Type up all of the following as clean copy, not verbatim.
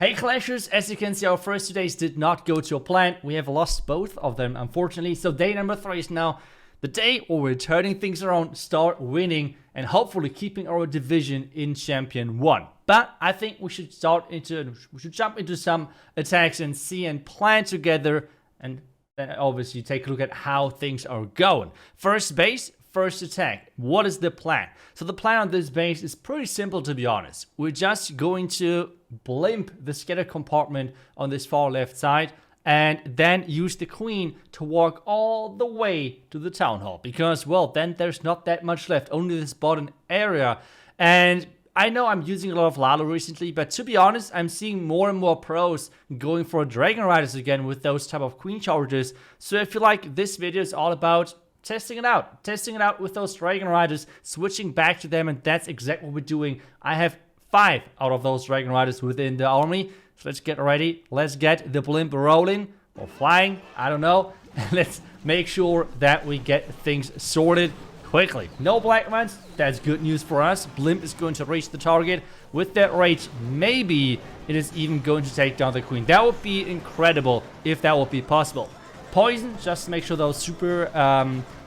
Hey Clashers, as you can see, our first 2 days did not go to plan. We have lost both of them, unfortunately. So day number 3 is now the day where we're turning things around, start winning, and hopefully keeping our division in Champion 1. But I think we should jump into some attacks and see and plan together, and then obviously take a look at how things are going. First base, first attack. What is the plan? So the plan on this base is pretty simple, to be honest. We're just going to blimp the scatter compartment on this far left side and then use the queen to walk all the way to the town hall, because, well, then there's not that much left, only this bottom area. And I know I'm using a lot of Lalo recently, but to be honest, I'm seeing more and more pros going for Dragon Riders again with those type of queen charges. So I feel like this video is all about testing it out with those Dragon Riders, switching back to them, and that's exactly what we're doing. I have 5 out of those Dragon Riders within the army. So let's get ready. Let's get the blimp rolling or flying. I don't know. Let's make sure that we get things sorted quickly. No black mans. That's good news for us. Blimp is going to reach the target. With that rage, maybe it is even going to take down the queen. That would be incredible if that would be possible. Poison, just to make sure those super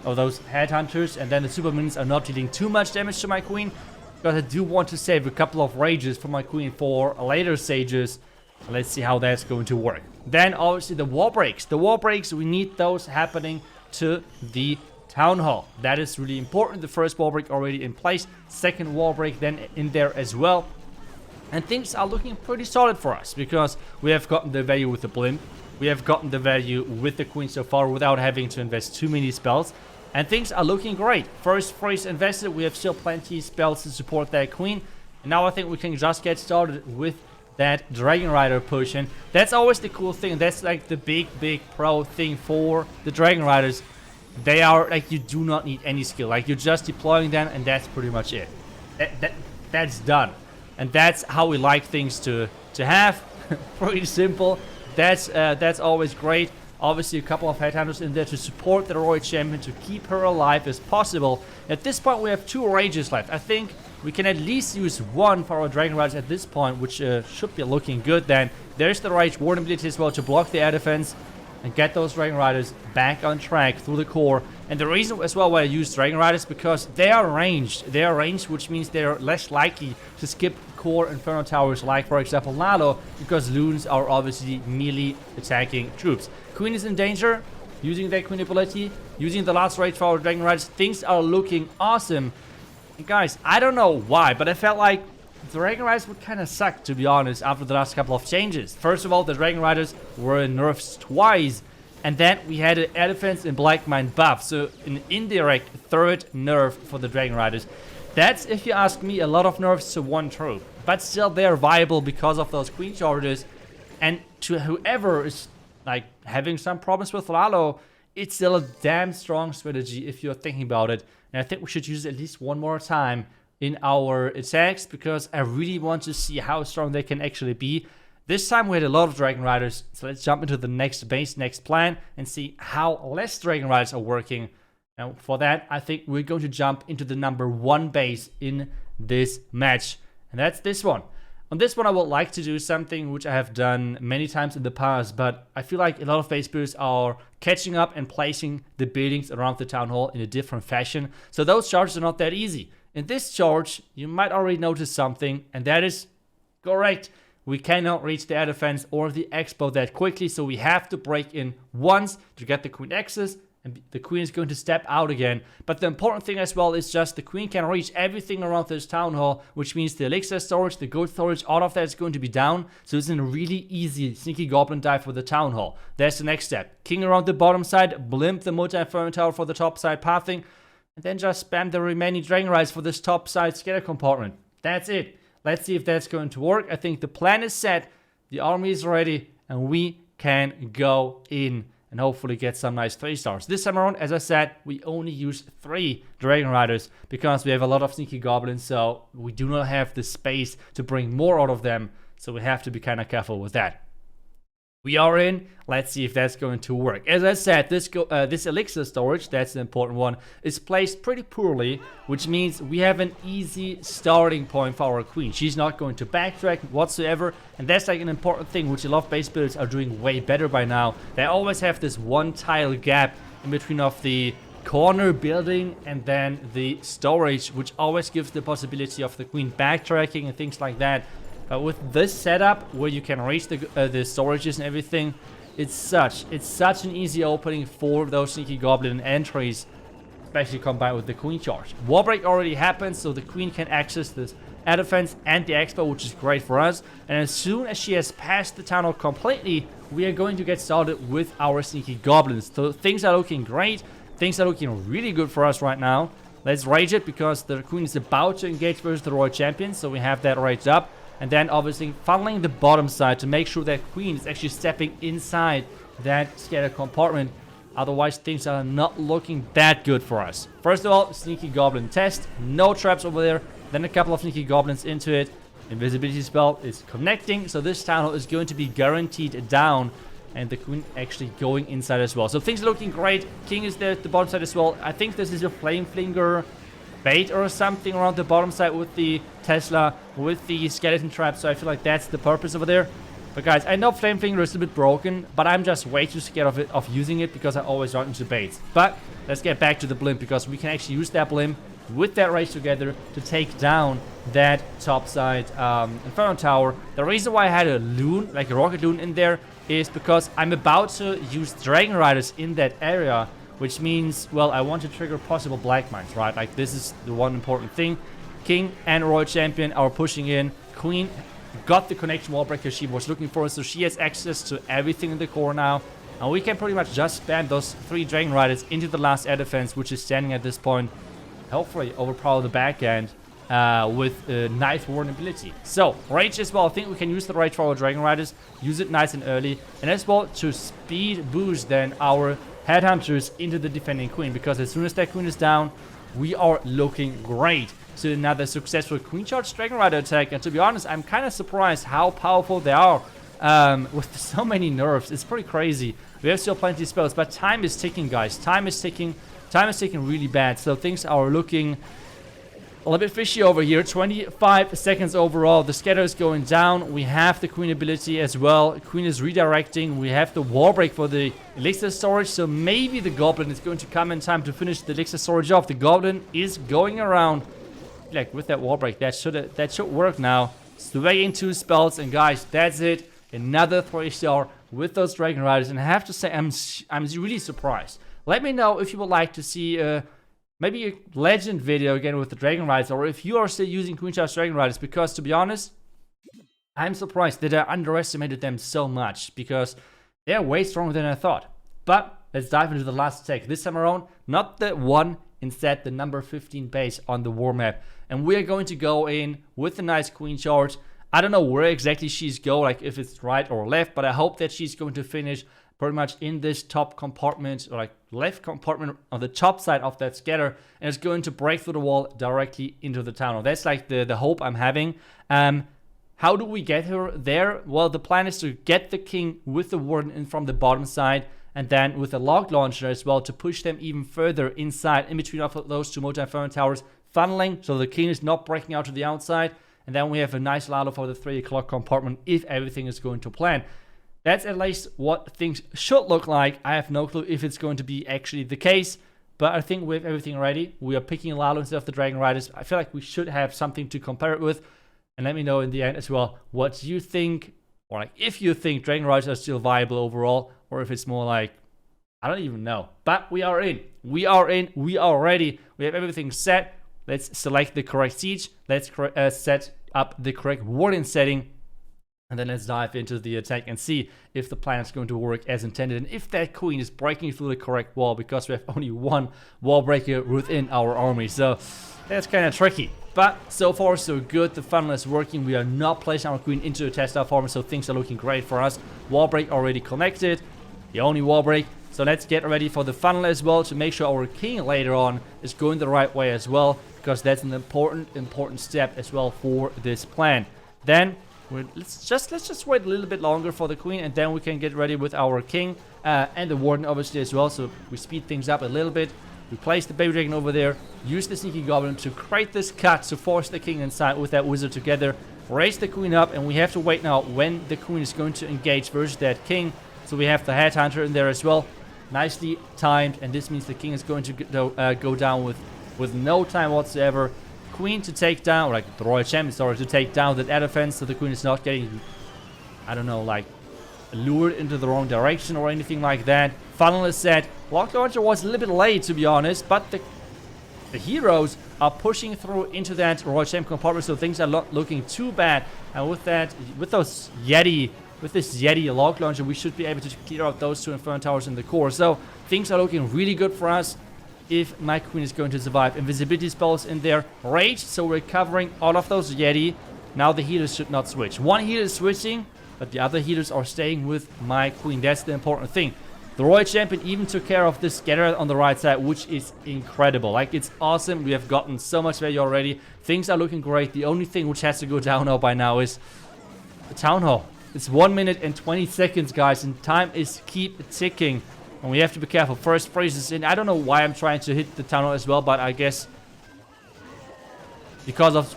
or those headhunters and then the super minions are not dealing too much damage to my queen, because I do want to save a couple of rages for my queen for later stages. Let's see how that's going to work. Then obviously the wall breaks. The wall breaks, we need those happening to the town hall. That is really important. The first wall break already in place. Second wall break then in there as well. And things are looking pretty solid for us, because we have gotten the value with the blimp. We have gotten the value with the queen so far without having to invest too many spells. And things are looking great. First phrase invested, we have still plenty of spells to support that queen. And now I think we can just get started with that Dragon Rider push. And that's always the cool thing. That's like the big pro thing for the Dragon Riders. They are like, you do not need any skill. Like, you're just deploying them and that's pretty much it. That's done. And that's how we like things to have. Pretty simple. That's always great. Obviously, a couple of headhunters in there to support the Royal Champion, to keep her alive as possible. At this point, we have 2 rages left. I think we can at least use 1 for our Dragon Riders at this point, which should be looking good then. There's the Rage Warden ability as well to block the air defense and get those Dragon Riders back on track through the core. And the reason as well why I use Dragon Riders, because they are ranged. They are ranged, which means they're less likely to skip core Inferno Towers, like for example Lalo, because loons are obviously melee attacking troops. Queen is in danger, using that queen ability, using the last rage for our Dragon Riders. Things are looking awesome. And guys, I don't know why, but I felt like the Dragon Riders would kind of suck, to be honest, after the last couple of changes. First of all, the Dragon Riders were nerfed twice, and then we had an air defense and black mine buff, so an indirect 3rd nerf for the Dragon Riders. That's, if you ask me, a lot of nerfs to 1 troop, but still they are viable because of those queen charges. And to whoever is like having some problems with Lalo, it's still a damn strong strategy if you're thinking about it. And I think we should use it at least 1 more time in our attacks, because I really want to see how strong they can actually be. This time we had a lot of Dragon Riders, so let's jump into the next base, next plan, and see how less Dragon Riders are working. Now for that, I think we're going to jump into the number 1 base in this match, and that's this one. On this one I would like to do something which I have done many times in the past, but I feel like a lot of base builders are catching up and placing the buildings around the town hall in a different fashion. So those charges are not that easy. In this charge, you might already notice something, and that is correct. We cannot reach the air defense or the expo that quickly, so we have to break in once to get the queen access, and the queen is going to step out again. But the important thing as well is just the queen can reach everything around this town hall, which means the elixir storage, the gold storage, all of that is going to be down. So it's a really easy sneaky goblin dive for the town hall. There's the next step. King around the bottom side, blimp the multi-inferno tower for the top side pathing, and then just spam the remaining Dragon Riders for this top side scatter compartment. That's it. Let's see if that's going to work. I think the plan is set, the army is ready, and we can go in and hopefully get some nice 3 stars. This time around, as I said, we only use 3 Dragon Riders because we have a lot of sneaky goblins, so we do not have the space to bring more out of them, so we have to be kind of careful with that. We are in. Let's see if that's going to work. As I said, this elixir storage, that's the important one, is placed pretty poorly, which means we have an easy starting point for our queen. She's not going to backtrack whatsoever, and that's like an important thing, which a lot of base builders are doing way better by now. They always have this one tile gap in between of the corner building and then the storage, which always gives the possibility of the queen backtracking and things like that. But with this setup, where you can reach the storages and everything, it's such an easy opening for those sneaky goblin entries, especially combined with the queen charge. Wall break already happened, so the queen can access this air defense and the expo, which is great for us. And as soon as she has passed the tunnel completely, we are going to get started with our sneaky goblins. So things are looking great. Things are looking really good for us right now. Let's rage it, because the queen is about to engage versus the royal champion, so we have that raged up. And then obviously funneling the bottom side to make sure that queen is actually stepping inside that scattered compartment. Otherwise, things are not looking that good for us. First of all, sneaky goblin test. No traps over there. Then a couple of sneaky goblins into it. Invisibility spell is connecting. So this tunnel is going to be guaranteed down. And the queen actually going inside as well. So things are looking great. King is there at the bottom side as well. I think this is a flame flinger bait or something around the bottom side with the Tesla, with the skeleton trap, so I feel like that's the purpose over there. But guys, I know flame flinger is a bit broken, but I'm just way too scared of using it, because I always run into baits. But let's get back to the blimp, because we can actually use that blimp with that race together to take down that top side Inferno Tower. The reason why I had a loon, like a rocket loon in there, is because I'm about to use Dragon Riders in that area, which means, well, I want to trigger possible black mines, right? Like, this is the one important thing. King and royal champion are pushing in. Queen got the connection wall breaker she was looking for, so she has access to everything in the core now. And we can pretty much just spam those 3 Dragon Riders into the last air defense, which is standing at this point. Hopefully overpower the back end with nice warden ability. So, rage as well. I think we can use the rage for our Dragon Riders. Use it nice and early. And as well to speed boost then our headhunters into the defending queen, because as soon as that queen is down, we are looking great. So another successful queen charge Dragon Rider attack, and to be honest, I'm kind of surprised how powerful they are with so many nerfs. It's pretty crazy. We have still plenty of spells, but time is ticking, guys. Time is ticking really bad, so things are looking a little bit fishy over here. 25 seconds overall. The scatter is going down. We have the queen ability as well. Queen is redirecting. We have the wall break for the elixir storage. So maybe the goblin is going to come in time to finish the elixir storage off. The goblin is going around. Like with that wall break, that should work now. Swaying 2 spells, and guys, that's it. Another 3-star with those Dragon Riders. And I have to say, I'm really surprised. Let me know if you would like to see maybe a legend video again with the Dragon Riders, or if you are still using Queen Charge Dragon Riders, because to be honest, I'm surprised that I underestimated them so much, because they're way stronger than I thought. But let's dive into the last attack. This time around, not the 1, instead the number 15 base on the war map. And we're going to go in with a nice Queen Charge. I don't know where exactly she's going, like if it's right or left, but I hope that she's going to finish pretty much in this top compartment, or like left compartment on the top side of that scatter, and it's going to break through the wall directly into the tunnel. That's like the hope I'm having. How do we get her there? Well, the plan is to get the king with the warden in from the bottom side, and then with the log launcher as well to push them even further inside, in between of those 2 multi-inferno towers, funneling so the king is not breaking out to the outside. And then we have a nice ladder for the 3 o'clock compartment if everything is going to plan. That's at least what things should look like. I have no clue if it's going to be actually the case, but I think we have everything ready. We are picking Lalo instead of the Dragon Riders. I feel like we should have something to compare it with. And let me know in the end as well what you think, or like if you think Dragon Riders are still viable overall, or if it's more like, I don't even know. But we are in. We are in. We are ready. We have everything set. Let's select the correct siege. Let's set up the correct warden setting. And then let's dive into the attack and see if the plan is going to work as intended, and if that queen is breaking through the correct wall, because we have only 1 wall breaker within our army. So that's kind of tricky. But so far so good. The funnel is working. We are not placing our queen into a Tesla farm, so things are looking great for us. Wall break already connected. The only wall break. So let's get ready for the funnel as well, to make sure our king later on is going the right way as well, because that's an important step as well for this plan. Then let's just wait a little bit longer for the queen, and then we can get ready with our king and the warden obviously as well. So we speed things up a little bit. We place the baby dragon over there. Use the sneaky goblin to create this cut to force the king inside with that wizard together. Raise the queen up, and we have to wait now when the queen is going to engage versus that king. So we have the headhunter in there as well. Nicely timed, and this means the king is going to go down with no time whatsoever. Queen to take down, like the royal champion, sorry, to take down that air defense, so the queen is not getting, I don't know, like lured into the wrong direction or anything like that. Funnel is set. Lock launcher was a little bit late, to be honest, but the heroes are pushing through into that royal champion compartment, so things are not looking too bad. And with that, with this Yeti lock launcher, we should be able to clear out those two Inferno Towers in the core. So things are looking really good for us if my queen is going to survive. Invisibility spells in there. Rage, so we're covering all of those Yeti. Now the healers should not switch. One healer is switching, but the other healers are staying with my queen. That's the important thing. The royal champion even took care of this scatter on the right side, which is incredible. Like, it's awesome. We have gotten so much value already. Things are looking great. The only thing which has to go down now by now is the town hall. It's 1 minute and 20 seconds, guys, and time is keep ticking. And we have to be careful. First phrases in. I don't know why I'm trying to hit the tunnel as well, but I guess because of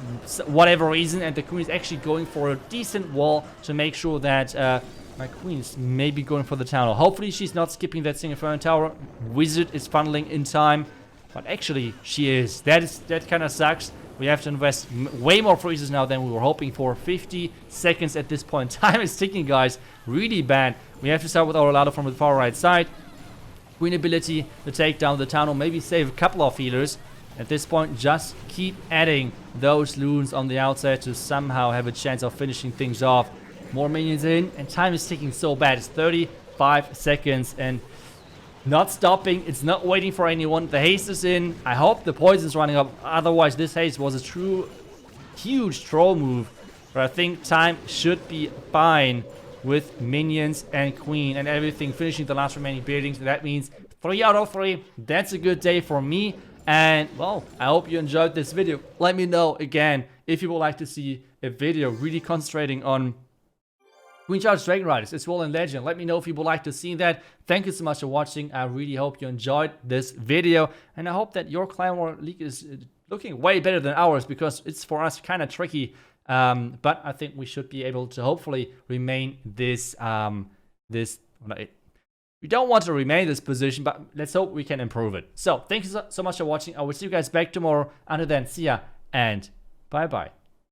whatever reason. And the queen is actually going for a decent wall to make sure that my queen is maybe going for the tunnel. Hopefully she's not skipping that single Inferno Tower. Wizard is funneling in time, but actually she is. That kind of sucks. We have to invest way more freezes now than we were hoping for. 50 seconds at this point. Time is ticking, guys. Really bad. We have to start with our ladder from the far right side. Queen ability to take down the tunnel. Maybe save a couple of healers. At this point, just keep adding those loons on the outside to somehow have a chance of finishing things off. More minions in, and time is ticking so bad. It's 35 seconds, and not stopping. It's not waiting for anyone. The haste is in. I hope the poison's running up. Otherwise, this haste was a true, huge troll move. But I think time should be fine with minions and queen and everything finishing the last remaining buildings. That means 3 out of 3. That's a good day for me. And, well, I hope you enjoyed this video. Let me know, again, if you would like to see a video really concentrating on Queen Charge Dragon Riders as well in Legend. Let me know if you would like to see that. Thank you so much for watching. I really hope you enjoyed this video. And I hope that your Clan War League is looking way better than ours, because it's for us kind of tricky. But I think we should be able to hopefully remain this, we don't want to remain this position, but let's hope we can improve it. So thank you so much for watching. I will see you guys back tomorrow. Until then, see ya and bye-bye.